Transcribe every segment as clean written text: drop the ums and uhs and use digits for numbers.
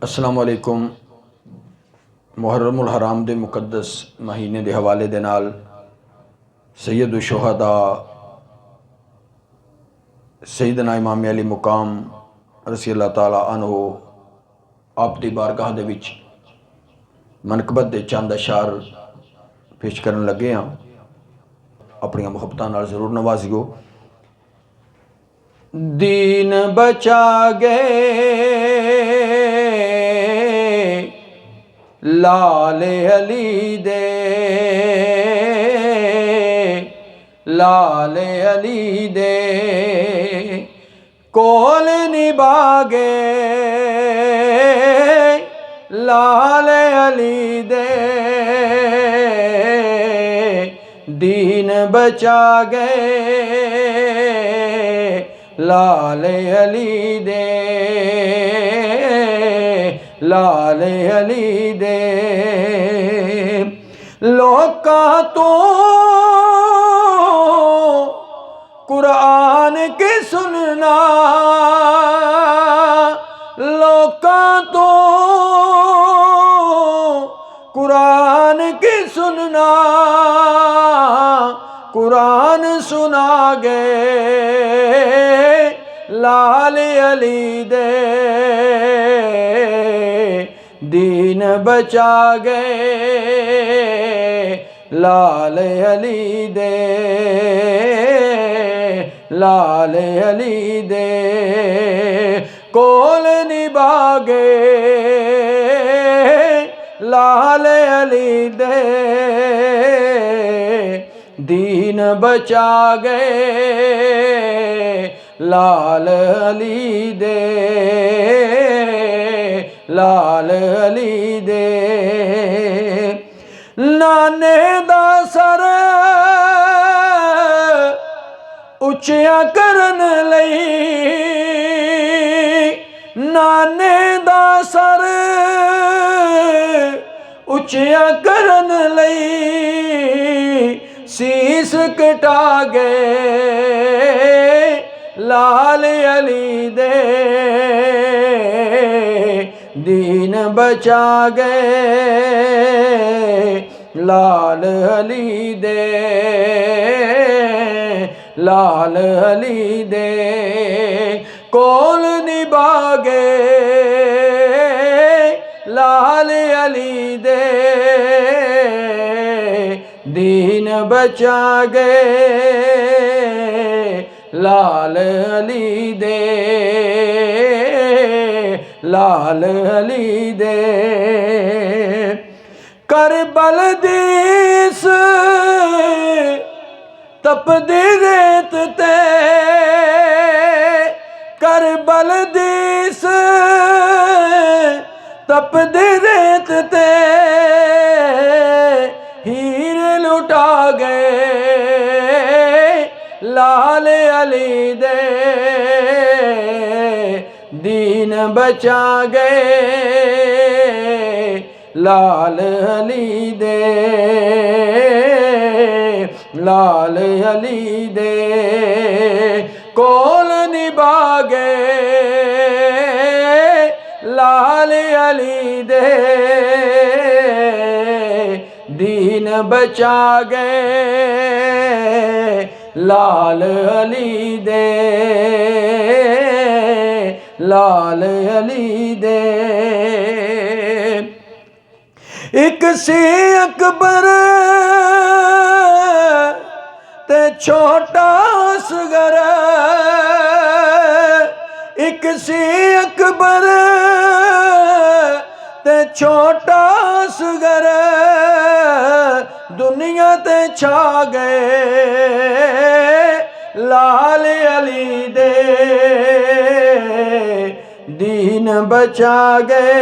अस्सलाम वालेकुम। मुहर्रमुल हराम दे मुकद्दस महीने के हवाले दे नाल सैयद शुहदा सैयदना इमाम अली मुकाम रज़ी अल्लाह ताला अन्हु आप दी बारगाह दे विच मनकबत दे चंद अशार पेश करन लगे हाँ। अपनी मुहब्बतां नाल जरूर नवाजियो। दीन बचा गए लाले अली दे, लाले अली दे कोल निभागे लाले अली दे। दीन बचा गए लाले अली दे, लाले अली दे। लोका तो कुरान के सुनना, लोका तो कुरान के सुनना, कुरान सुना गए लाले अली दे। दीन बचा गए लाले अली दे, लाले अली दे कोल निभागे लाले अली दे। दीन बचा गए लाल अली दे, लाल अली दे। नाने दा सर उच्चिया करन लई, नाने दा सर उच्चिया करन लई शीस कटा गए लाल अली दे। दीन बचा गए लाल अली दे, लाल अली दे कोल निभागे लाल अली दे। दीन बचा गए लाल अली दे, लाल अली दे। करबल दीस तपदी रेत ते, करबल दीस तपदी रेत ते हीर लुटा गए लाल अली दे। दीन बचा गए लाल अली दे, लाल अली दे कोल निभागे लाल अली दे। दीन बचा गए लाल अली दे, लाल अली दे। एक सी अकबर ते छोटा असगर, एक सी अकबर ते छोटा असगर दुनिया ते छा गए लाल अली दे। दीन बचा गए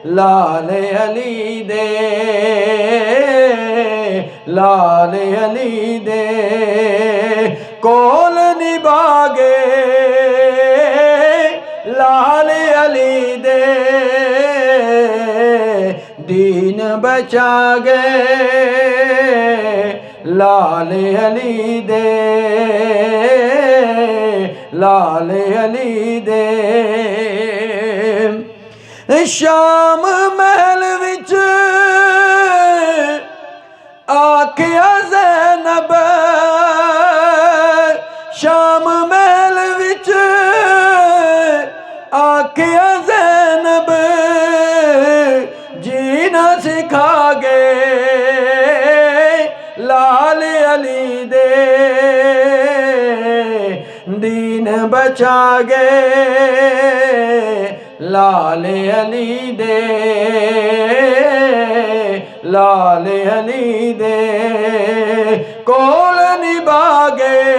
लाल अली दे, लाल अली दे कोल निभागे लाल अली दे। दीन बचा गए लाल अली दे, लाल अली दे। शाम महल विच आखिया ज़ैनब, शाम महल विच आखिया ज़ैनब, जीना सिखा गए लाल अली दे, दीन बचा गए लाल अली दे, लाल अली दे कोल निभा गए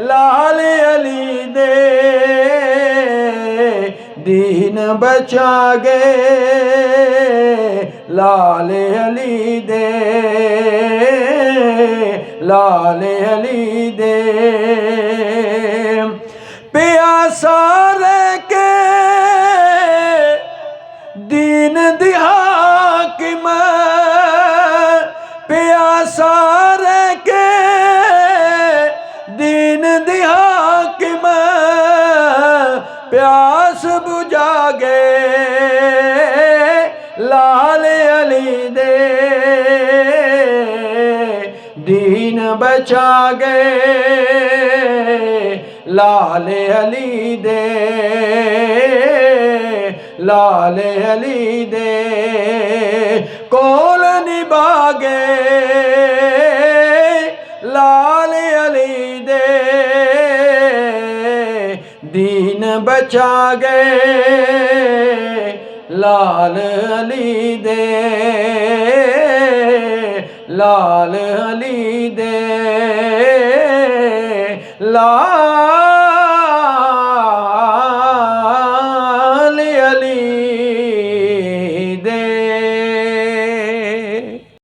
लाल अली दे, दीन बचा गए लाल अली दे, लाल अली दे। प्यासा रह के दीन दी हाकिम, प्यासा रह के दीन दी हाकिम, प्यास बुझा गए लाल अली दे, दीन बचा गए लाल अली दे, लाल अली दे कोल निभा गए लाल अली दे, दीन बचा गए लाल अली दे, लाल अली दे, लाल